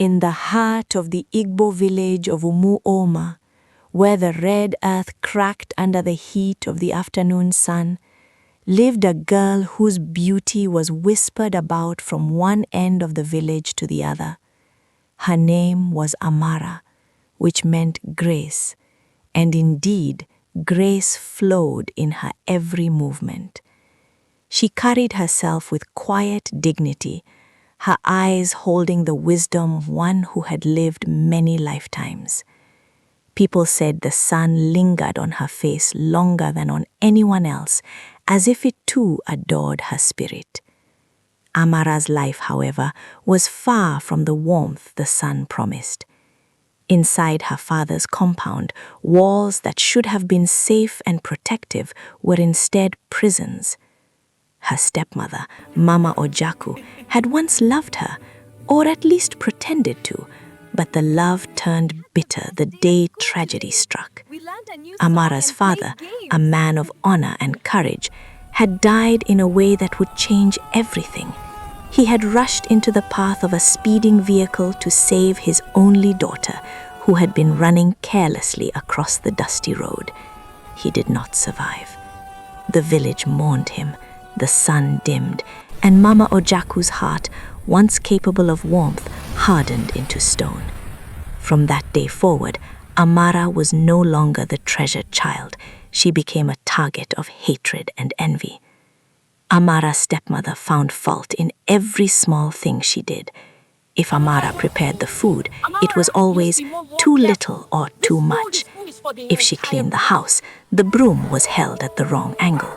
In the heart of the Igbo village of Umuoma, where the red earth cracked under the heat of the afternoon sun, lived a girl whose beauty was whispered about from one end of the village to the other. Her name was Amara, which meant grace, and indeed, grace flowed in her every movement. She carried herself with quiet dignity, her eyes holding the wisdom of one who had lived many lifetimes. People said the sun lingered on her face longer than on anyone else, as if it too adored her spirit. Amara's life, however, was far from the warmth the sun promised. Inside her father's compound, walls that should have been safe and protective were instead prisons. Her stepmother, Mama Ojaku, had once loved her, or at least pretended to, but the love turned bitter the day tragedy struck. Amara's father, a man of honor and courage, had died in a way that would change everything. He had rushed into the path of a speeding vehicle to save his only daughter, who had been running carelessly across the dusty road. He did not survive. The village mourned him, the sun dimmed, and Mama Ojaku's heart, once capable of warmth, hardened into stone. From that day forward, Amara was no longer the treasured child. She became a target of hatred and envy. Amara's stepmother found fault in every small thing she did. If Amara prepared the food, it was always too little or too much. If she cleaned the house, the broom was held at the wrong angle.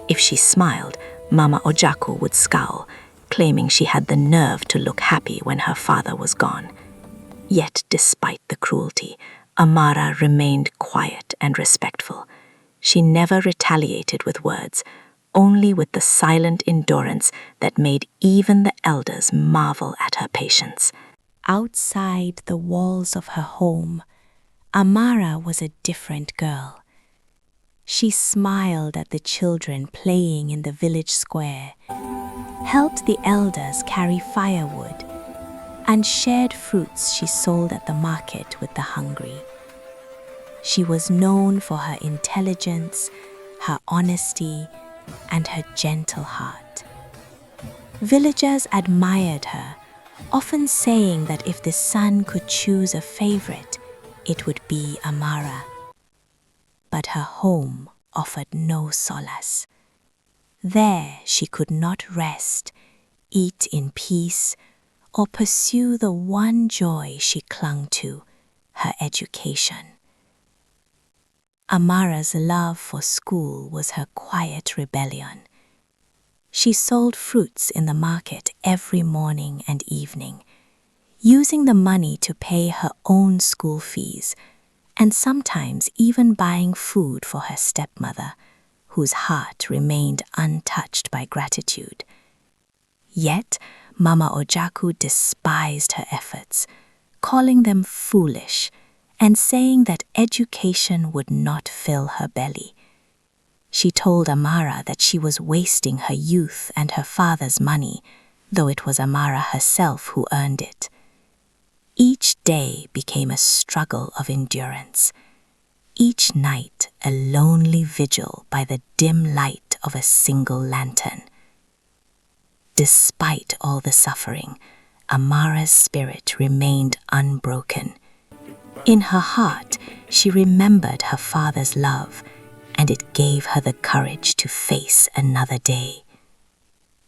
If she smiled, Mama Ojaku would scowl, claiming she had the nerve to look happy when her father was gone. Yet, despite the cruelty, Amara remained quiet and respectful. She never retaliated with words, only with the silent endurance that made even the elders marvel at her patience. Outside the walls of her home, Amara was a different girl. She smiled at the children playing in the village square, helped the elders carry firewood, and shared fruits she sold at the market with the hungry. She was known for her intelligence, her honesty, and her gentle heart. Villagers admired her, often saying that if the sun could choose a favorite, it would be Amara. But her home offered no solace. There she could not rest, eat in peace, or pursue the one joy she clung to, her education. Amara's love for school was her quiet rebellion. She sold fruits in the market every morning and evening, using the money to pay her own school fees, and sometimes even buying food for her stepmother, whose heart remained untouched by gratitude. Yet, Mama Ojaku despised her efforts, calling them foolish and saying that education would not fill her belly. She told Amara that she was wasting her youth and her father's money, though it was Amara herself who earned it. Each day became a struggle of endurance, each night a lonely vigil by the dim light of a single lantern. Despite all the suffering, Amara's spirit remained unbroken. In her heart, she remembered her father's love, and it gave her the courage to face another day.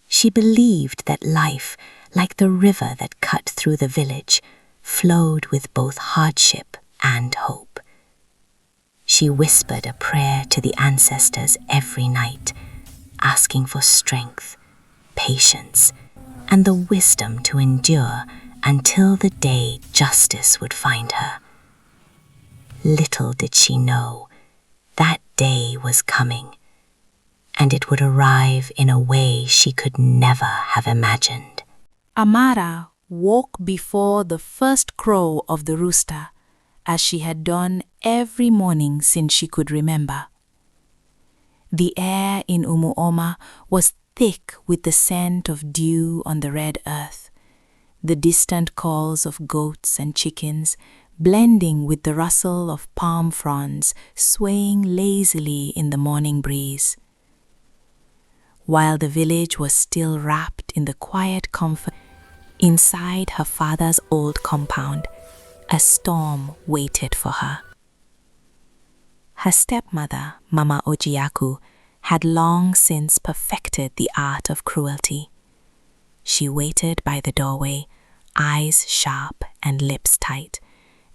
She believed that life, like the river that cut through the village, flowed with both hardship and hope. She whispered a prayer to the ancestors every night, asking for strength, patience, and the wisdom to endure until the day justice would find her. Little did she know, that day was coming, and it would arrive in a way she could never have imagined. Amara woke before the first crow of the rooster, as she had done every morning since she could remember. The air in Umuoma was thick with the scent of dew on the red earth. the distant calls of goats and chickens blending with the rustle of palm fronds swaying lazily in the morning breeze. While the village was still wrapped in the quiet comfort, inside her father's old compound, a storm waited for her. Her stepmother, Mama Ojiaku, had long since perfected the art of cruelty. She waited by the doorway, eyes sharp and lips tight,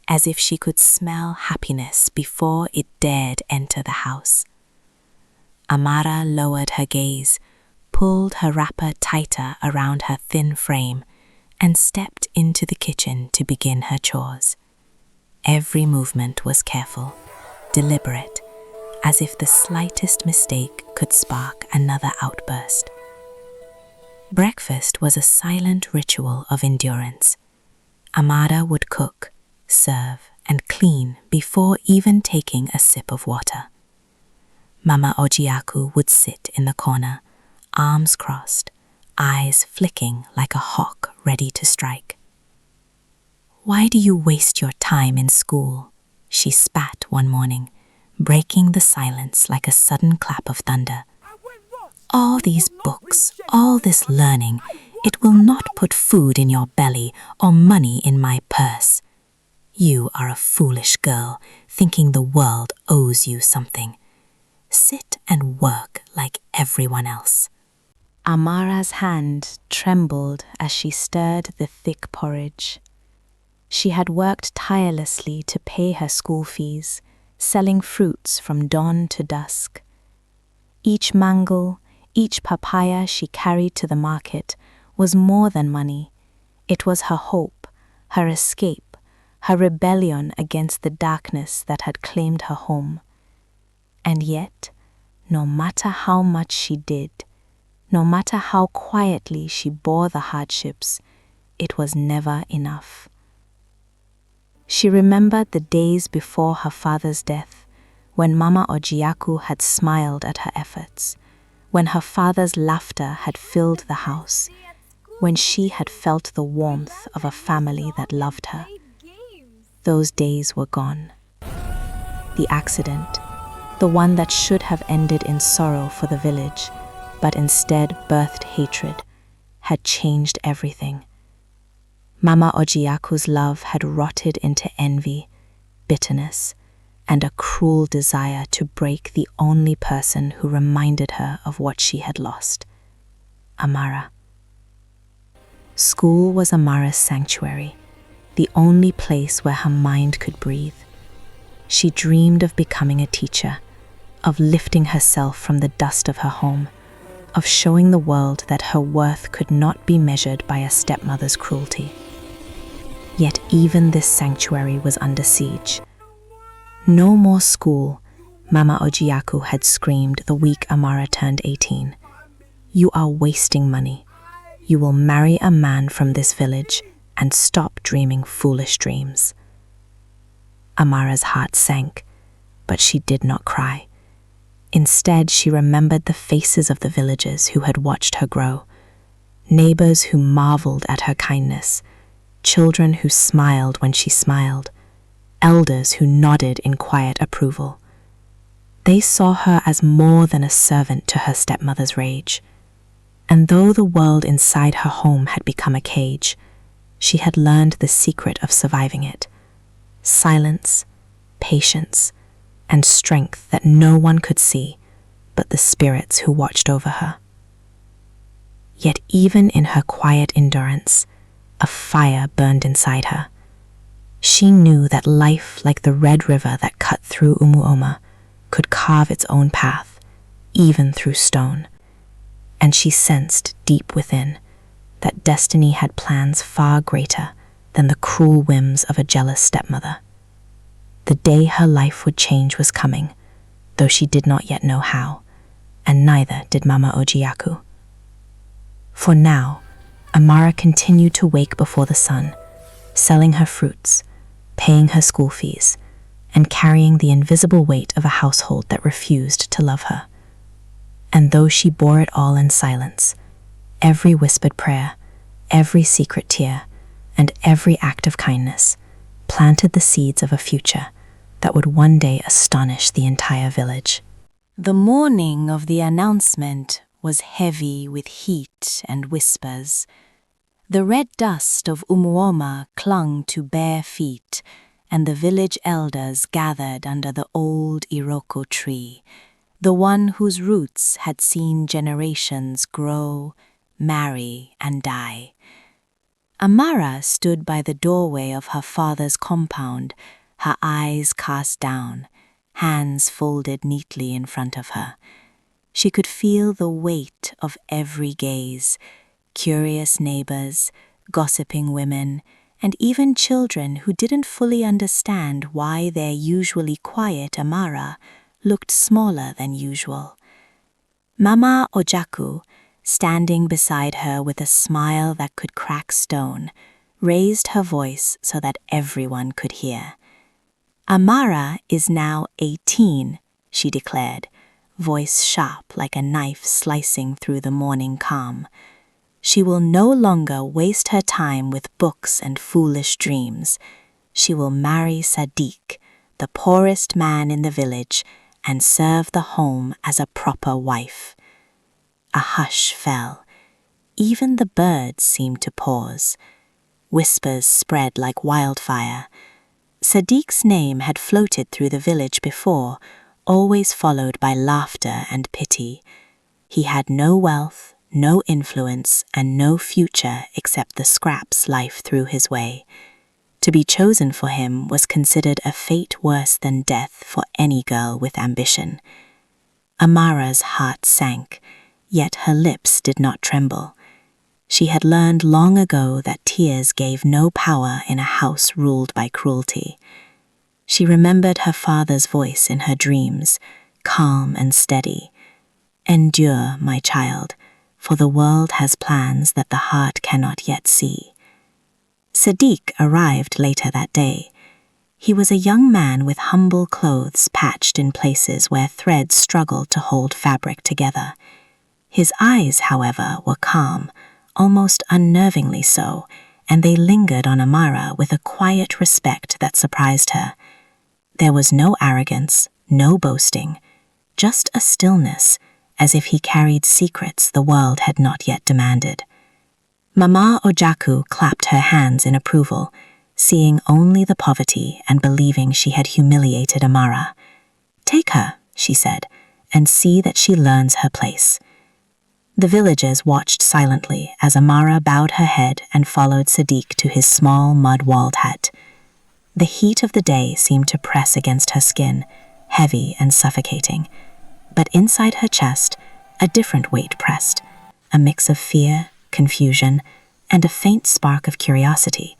as if she could smell happiness before it dared enter the house. Amara lowered her gaze, pulled her wrapper tighter around her thin frame, and stepped into the kitchen to begin her chores. Every movement was careful, deliberate, as if the slightest mistake could spark another outburst. Breakfast was a silent ritual of endurance. Amara would cook, serve, and clean before even taking a sip of water. Mama Ojiaku would sit in the corner, arms crossed, eyes flicking like a hawk ready to strike. "Why do you waste your time in school?" she spat one morning, breaking the silence like a sudden clap of thunder. "All these books, all this learning, it will not put food in your belly or money in my purse. You are a foolish girl, thinking the world owes you something. Sit and work like everyone else." Amara's hand trembled as she stirred the thick porridge. She had worked tirelessly to pay her school fees, selling fruits from dawn to dusk. Each mango, each papaya she carried to the market was more than money. It was her hope, her escape, her rebellion against the darkness that had claimed her home. And yet, no matter how much she did, no matter how quietly she bore the hardships, it was never enough. She remembered the days before her father's death, when Mama Ojiaku had smiled at her efforts, when her father's laughter had filled the house, when she had felt the warmth of a family that loved her. Those days were gone. The accident, the one that should have ended in sorrow for the village, but instead birthed hatred, had changed everything. Mama Ojiaku's love had rotted into envy, bitterness, and a cruel desire to break the only person who reminded her of what she had lost, Amara. School was Amara's sanctuary, the only place where her mind could breathe. She dreamed of becoming a teacher, of lifting herself from the dust of her home, of showing the world that her worth could not be measured by a stepmother's cruelty. Yet even this sanctuary was under siege. "No more school," Mama Ojiaku had screamed the week Amara turned 18. "You are wasting money. You will marry a man from this village and stop dreaming foolish dreams." Amara's heart sank, but she did not cry. Instead, she remembered the faces of the villagers who had watched her grow, neighbors who marveled at her kindness, children who smiled when she smiled, elders who nodded in quiet approval. They saw her as more than a servant to her stepmother's rage. And though the world inside her home had become a cage, she had learned the secret of surviving it: silence, patience, and strength that no one could see but the spirits who watched over her. Yet even in her quiet endurance, a fire burned inside her. She knew that life, like the red river that cut through Umuoma, could carve its own path, even through stone. And she sensed deep within that destiny had plans far greater than the cruel whims of a jealous stepmother. The day her life would change was coming, though she did not yet know how, and neither did Mama Ojiaku. For now, Amara continued to wake before the sun, selling her fruits, paying her school fees, and carrying the invisible weight of a household that refused to love her. And though she bore it all in silence, every whispered prayer, every secret tear, and every act of kindness planted the seeds of a future that would one day astonish the entire village. The morning of the announcement was heavy with heat and whispers. The red dust of Umuoma clung to bare feet, and the village elders gathered under the old Iroko tree, the one whose roots had seen generations grow, marry, and die. Amara stood by the doorway of her father's compound, her eyes cast down, hands folded neatly in front of her. She could feel the weight of every gaze, curious neighbors, gossiping women, and even children who didn't fully understand why their usually quiet Amara looked smaller than usual. Mama Ojaku, standing beside her with a smile that could crack stone, raised her voice so that everyone could hear. Amara is now 18, she declared, voice sharp like a knife slicing through the morning calm. She will no longer waste her time with books and foolish dreams. She will marry Sadiq, the poorest man in the village, and serve the home as a proper wife. A hush fell. Even the birds seemed to pause. Whispers spread like wildfire. Sadiq's name had floated through the village before, always followed by laughter and pity. He had no wealth, no influence, and no future except the scraps life threw his way. To be chosen for him was considered a fate worse than death for any girl with ambition. Amara's heart sank, yet her lips did not tremble. She had learned long ago that tears gave no power in a house ruled by cruelty. She remembered her father's voice in her dreams, calm and steady. "Endure, my child, for the world has plans that the heart cannot yet see." Sadiq arrived later that day. He was a young man with humble clothes patched in places where threads struggled to hold fabric together. His eyes, however, were calm, almost unnervingly so, and they lingered on Amara with a quiet respect that surprised her. There was no arrogance, no boasting, just a stillness, as if he carried secrets the world had not yet demanded. Mama Ojaku clapped her hands in approval, seeing only the poverty and believing she had humiliated Amara. "Take her," she said, "and see that she learns her place." The villagers watched silently as Amara bowed her head and followed Sadiq to his small mud-walled hut. The heat of the day seemed to press against her skin, heavy and suffocating. But inside her chest, a different weight pressed, a mix of fear, confusion, and a faint spark of curiosity.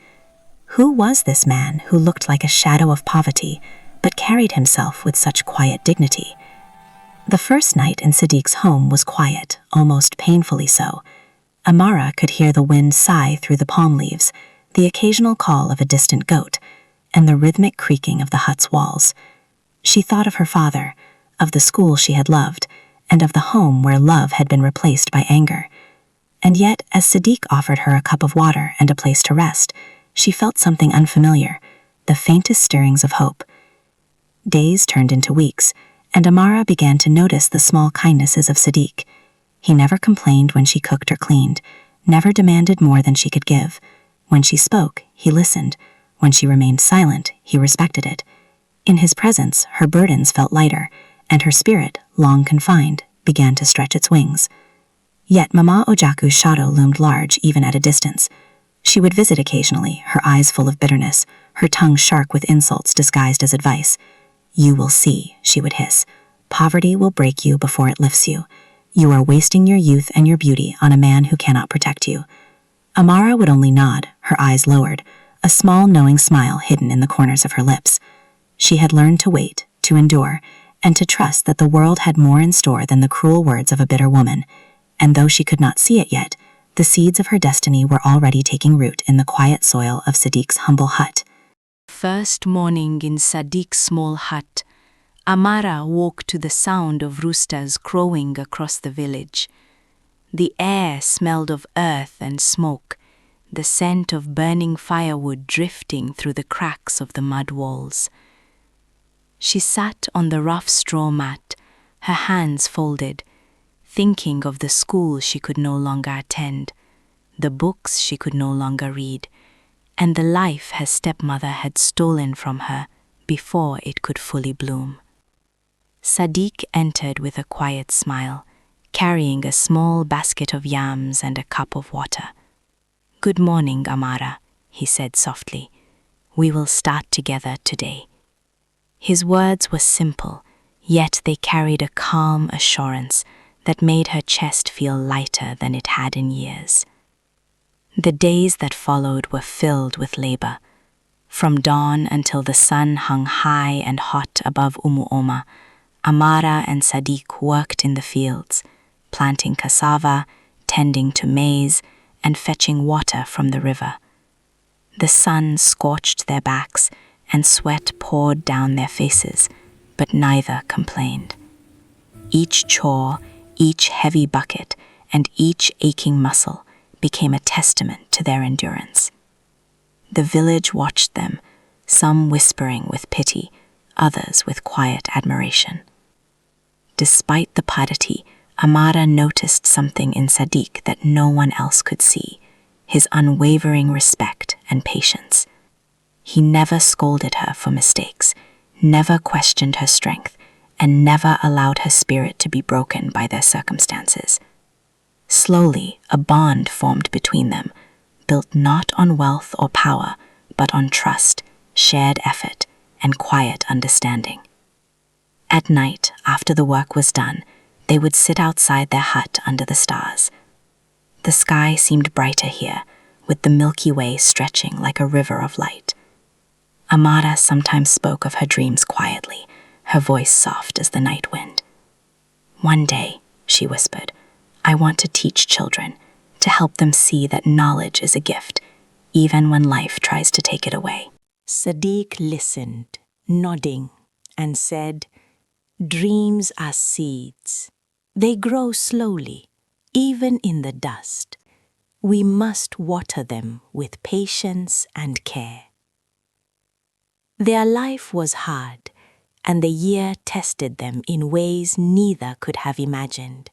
Who was this man who looked like a shadow of poverty, but carried himself with such quiet dignity? The first night in Sadiq's home was quiet, almost painfully so. Amara could hear the wind sigh through the palm leaves, the occasional call of a distant goat, and the rhythmic creaking of the hut's walls. She thought of her father, of the school she had loved, and of the home where love had been replaced by anger. And yet, as Sadiq offered her a cup of water and a place to rest, she felt something unfamiliar, the faintest stirrings of hope. Days turned into weeks, and Amara began to notice the small kindnesses of Sadiq. He never complained when she cooked or cleaned, never demanded more than she could give. When she spoke, he listened. When she remained silent, he respected it. In his presence, her burdens felt lighter, and her spirit, long confined, began to stretch its wings. Yet Mama Ojaku's shadow loomed large even at a distance. She would visit occasionally, her eyes full of bitterness, her tongue sharp with insults disguised as advice. "You will see," she would hiss. "Poverty will break you before it lifts you. You are wasting your youth and your beauty on a man who cannot protect you." Amara would only nod, her eyes lowered, a small knowing smile hidden in the corners of her lips. She had learned to wait, to endure, and to trust that the world had more in store than the cruel words of a bitter woman. And though she could not see it yet, the seeds of her destiny were already taking root in the quiet soil of Sadiq's humble hut. First morning in Sadiq's small hut, Amara woke to the sound of roosters crowing across the village. The air smelled of earth and smoke, the scent of burning firewood drifting through the cracks of the mud walls. She sat on the rough straw mat, her hands folded, thinking of the school she could no longer attend, the books she could no longer read, and the life her stepmother had stolen from her before it could fully bloom. Sadiq entered with a quiet smile, carrying a small basket of yams and a cup of water. "Good morning, Amara," he said softly. "We will start together today." His words were simple, yet they carried a calm assurance that made her chest feel lighter than it had in years. The days that followed were filled with labor. From dawn until the sun hung high and hot above Umuoma, Amara and Sadiq worked in the fields, planting cassava, tending to maize, and fetching water from the river. The sun scorched their backs and sweat poured down their faces, but neither complained. Each chore, each heavy bucket, and each aching muscle became a testament to their endurance. The village watched them, some whispering with pity, others with quiet admiration. Despite the poverty, Amara noticed something in Sadiq that no one else could see, his unwavering respect and patience. He never scolded her for mistakes, never questioned her strength, and never allowed her spirit to be broken by their circumstances. Slowly, a bond formed between them, built not on wealth or power, but on trust, shared effort, and quiet understanding. At night, after the work was done, they would sit outside their hut under the stars. The sky seemed brighter here, with the Milky Way stretching like a river of light. Amara sometimes spoke of her dreams quietly, her voice soft as the night wind. "One day," she whispered, "I want to teach children, to help them see that knowledge is a gift, even when life tries to take it away." Sadiq listened, nodding, and said, "Dreams are seeds. They grow slowly, even in the dust. We must water them with patience and care." Their life was hard, and the year tested them in ways neither could have imagined.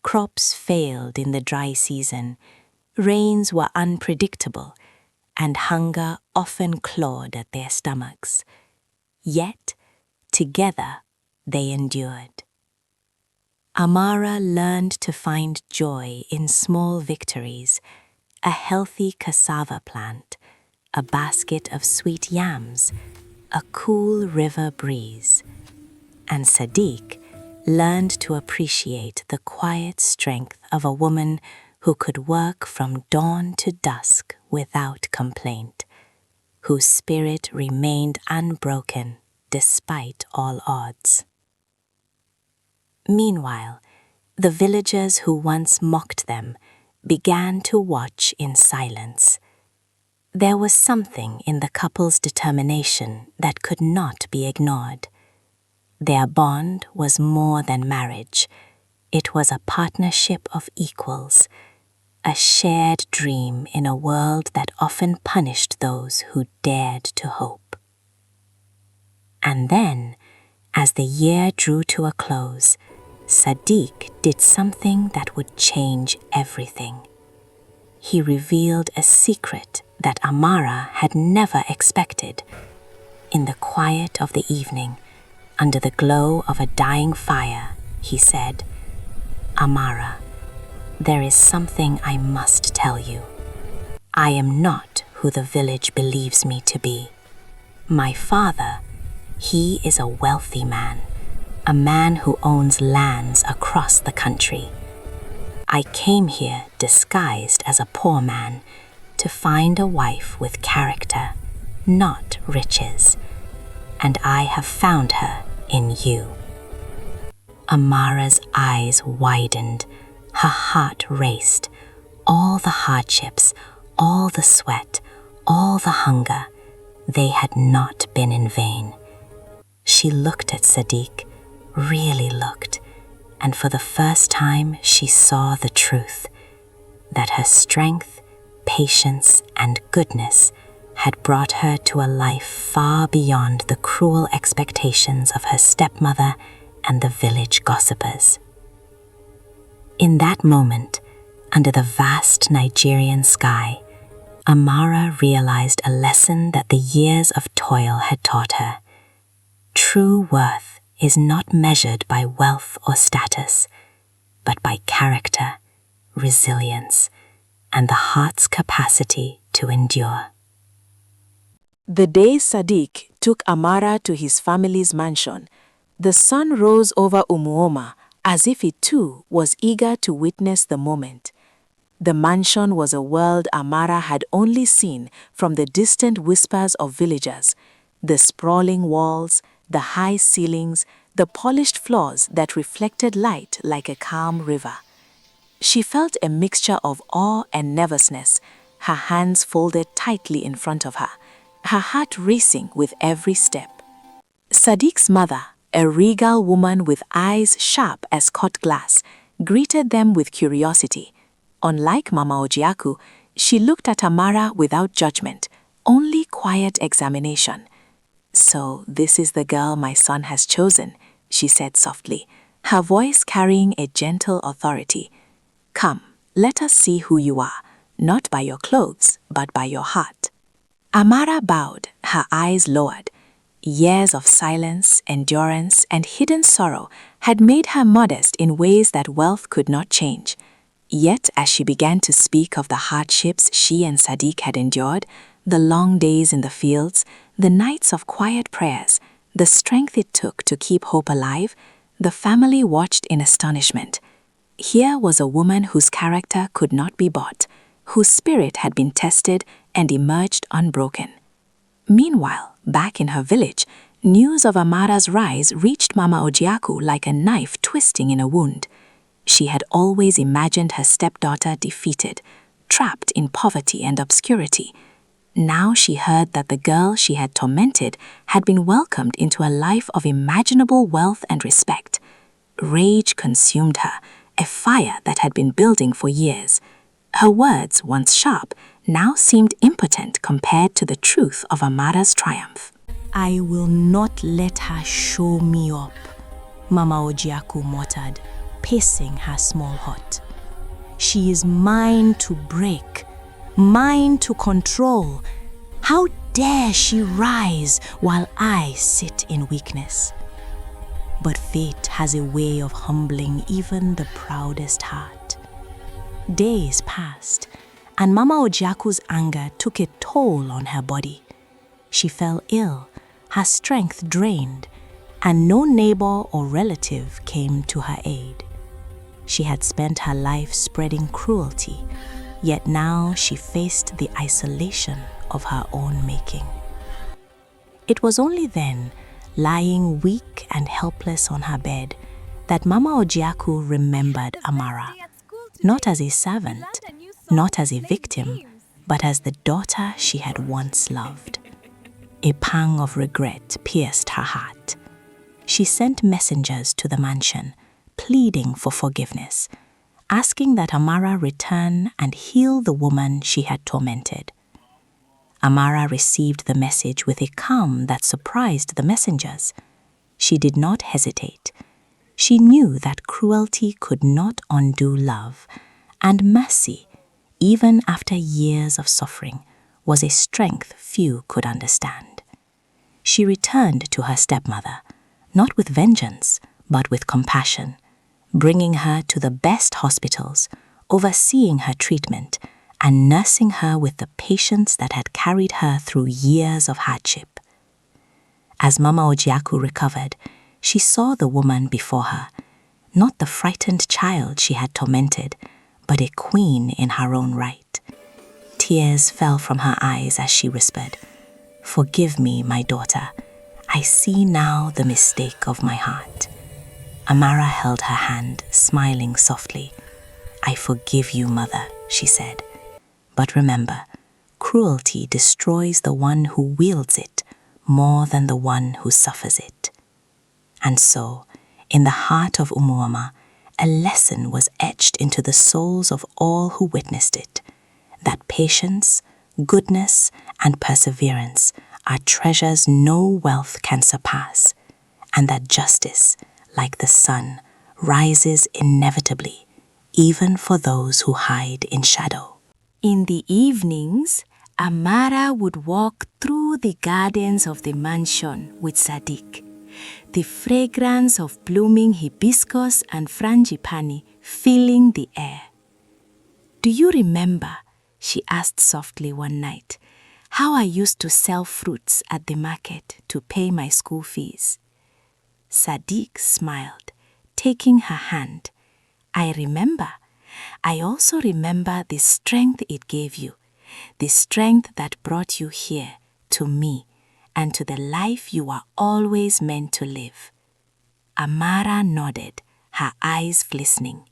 Crops failed in the dry season, rains were unpredictable, and hunger often clawed at their stomachs. Yet, together, they endured. Amara learned to find joy in small victories, a healthy cassava plant, a basket of sweet yams, a cool river breeze. And Sadiq learned to appreciate the quiet strength of a woman who could work from dawn to dusk without complaint, whose spirit remained unbroken despite all odds. Meanwhile, the villagers who once mocked them began to watch in silence. There was something in the couple's determination that could not be ignored. Their bond was more than marriage. It was a partnership of equals, a shared dream in a world that often punished those who dared to hope. And then, as the year drew to a close, Sadiq did something that would change everything. He revealed a secret that Amara had never expected. In the quiet of the evening, under the glow of a dying fire, he said, "Amara, there is something I must tell you. I am not who the village believes me to be. My father, he is a wealthy man, a man who owns lands across the country. I came here disguised as a poor man to find a wife with character, not riches, and I have found her in you." Amara's eyes widened, her heart raced. All the hardships, all the sweat, all the hunger, they had not been in vain. She looked at Sadiq, really looked, and for the first time she saw the truth, that her strength, patience, and goodness had brought her to a life far beyond the cruel expectations of her stepmother and the village gossipers. In that moment, under the vast Nigerian sky, Amara realized a lesson that the years of toil had taught her. True worth is not measured by wealth or status, but by character, resilience, and the heart's capacity to endure. The day Sadiq took Amara to his family's mansion, the sun rose over Umuoma as if it too was eager to witness the moment. The mansion was a world Amara had only seen from the distant whispers of villagers, the sprawling walls, the high ceilings, the polished floors that reflected light like a calm river. She felt a mixture of awe and nervousness, her hands folded tightly in front of her, her heart racing with every step. Sadiq's mother, a regal woman with eyes sharp as cut glass, greeted them with curiosity. Unlike Mama Ojiaku, she looked at Amara without judgment, only quiet examination. "So this is the girl my son has chosen," she said softly, her voice carrying a gentle authority. "Come, let us see who you are, not by your clothes, but by your heart." Amara bowed, her eyes lowered. Years of silence, endurance, and hidden sorrow had made her modest in ways that wealth could not change. Yet, as she began to speak of the hardships she and Sadiq had endured, the long days in the fields, the nights of quiet prayers, the strength it took to keep hope alive, the family watched in astonishment. Here was a woman whose character could not be bought, whose spirit had been tested and emerged unbroken. Meanwhile, back in her village, news of Amara's rise reached Mama Ojiaku like a knife twisting in a wound. She had always imagined her stepdaughter defeated, trapped in poverty and obscurity. Now she heard that the girl she had tormented had been welcomed into a life of imaginable wealth and respect. Rage consumed her, a fire that had been building for years. Her words, once sharp, now seemed impotent compared to the truth of Amara's triumph. "I will not let her show me up," Mama Ojiaku muttered, pacing her small hut. "She is mine to break, mine to control. How dare she rise while I sit in weakness?" But fate has a way of humbling even the proudest heart. Days passed, and Mama Ojiaku's anger took a toll on her body. She fell ill, her strength drained, and no neighbor or relative came to her aid. She had spent her life spreading cruelty, yet now she faced the isolation of her own making. It was only then, lying weak and helpless on her bed, that Mama Ojiaku remembered Amara, not as a servant, not as a victim, but as the daughter she had once loved. A pang of regret pierced her heart. She sent messengers to the mansion, pleading for forgiveness, asking that Amara return and heal the woman she had tormented. Amara received the message with a calm that surprised the messengers. She did not hesitate. She knew that cruelty could not undo love, and mercy, even after years of suffering, was a strength few could understand. She returned to her stepmother, not with vengeance, but with compassion, bringing her to the best hospitals, overseeing her treatment, and nursing her with the patience that had carried her through years of hardship. As Mama Ojiaku recovered, she saw the woman before her, not the frightened child she had tormented, but a queen in her own right. Tears fell from her eyes as she whispered, "Forgive me, my daughter. I see now the mistake of my heart." Amara held her hand, smiling softly. "I forgive you, mother," she said. "But remember, cruelty destroys the one who wields it more than the one who suffers it." And so, in the heart of Umuoma, a lesson was etched into the souls of all who witnessed it. that patience, goodness, and perseverance are treasures no wealth can surpass, and that justice, like the sun, rises inevitably, even for those who hide in shadow. In the evenings, Amara would walk through the gardens of the mansion with Sadiq, the fragrance of blooming hibiscus and frangipani filling the air. "Do you remember," she asked softly one night, "how I used to sell fruits at the market to pay my school fees?" Sadiq smiled, taking her hand. "I remember. I also remember the strength it gave you, the strength that brought you here, to me, and to the life you are always meant to live." Amara nodded, her eyes glistening.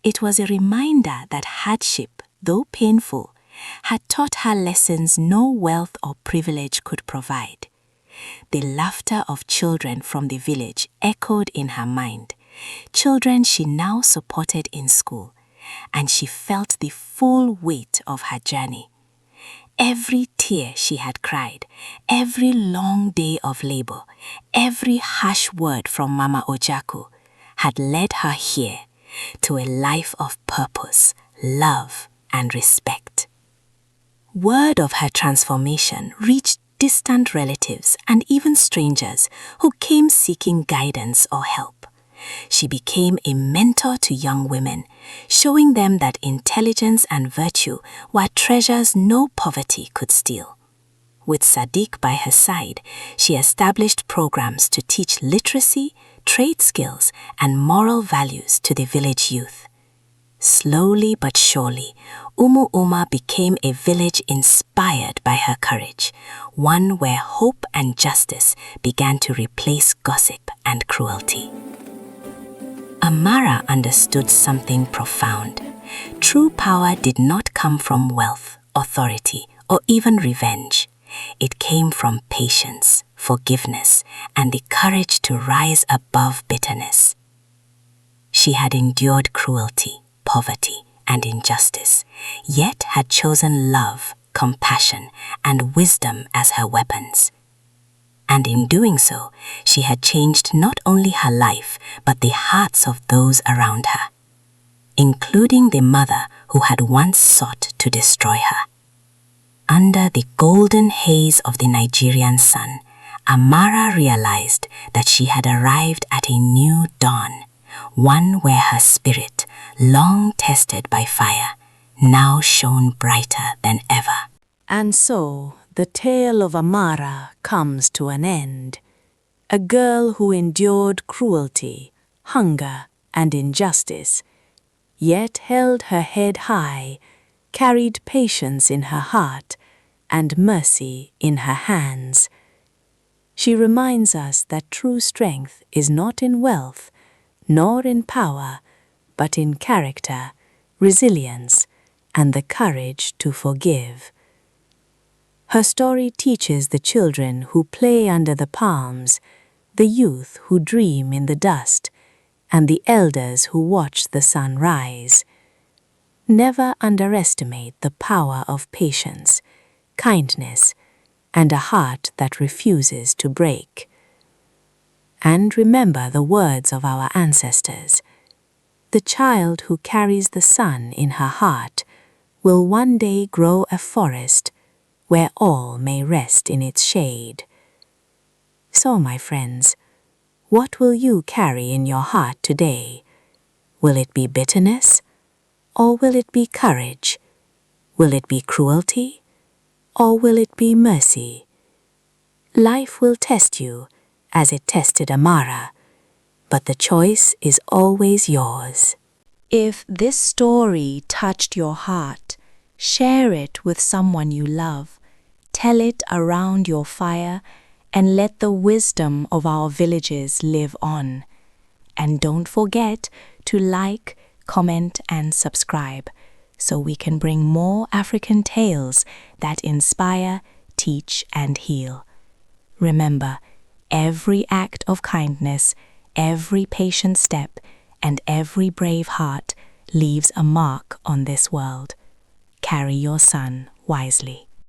It was a reminder that hardship, though painful, had taught her lessons no wealth or privilege could provide. The laughter of children from the village echoed in her mind, children she now supported in school, and she felt the full weight of her journey. Every tear she had cried, every long day of labor, every harsh word from Mama Ojaku had led her here to a life of purpose, love, and respect. Word of her transformation reached distant relatives and even strangers who came seeking guidance or help. She became a mentor to young women, showing them that intelligence and virtue were treasures no poverty could steal. With Sadiq by her side, she established programs to teach literacy, trade skills, and moral values to the village youth. Slowly but surely, Uma became a village inspired by her courage, one where hope and justice began to replace gossip and cruelty. Amara understood something profound. True power did not come from wealth, authority, or even revenge. It came from patience, forgiveness, and the courage to rise above bitterness. She had endured cruelty, poverty, and injustice, yet had chosen love, compassion, and wisdom as her weapons. And in doing so, she had changed not only her life, but the hearts of those around her, including the mother who had once sought to destroy her. Under the golden haze of the Nigerian sun, Amara realized that she had arrived at a new dawn, one where her spirit, long tested by fire, now shone brighter than ever. And so, the tale of Amara comes to an end. A girl who endured cruelty, hunger, and injustice, yet held her head high, carried patience in her heart, and mercy in her hands. She reminds us that true strength is not in wealth, nor in power, but in character, resilience, and the courage to forgive. Her story teaches the children who play under the palms, the youth who dream in the dust, and the elders who watch the sun rise. Never underestimate the power of patience, kindness, and a heart that refuses to break. And remember the words of our ancestors. The child who carries the sun in her heart will one day grow a forest where all may rest in its shade. So, my friends, what will you carry in your heart today? Will it be bitterness? Or will it be courage? Will it be cruelty? Or will it be mercy? Life will test you, as it tested Amara, but the choice is always yours. If this story touched your heart, share it with someone you love. Tell it around your fire, and let the wisdom of our villages live on. And don't forget to like, comment, and subscribe, so we can bring more African tales that inspire, teach, and heal. Remember, every act of kindness, every patient step, and every brave heart leaves a mark on this world. carry your son wisely.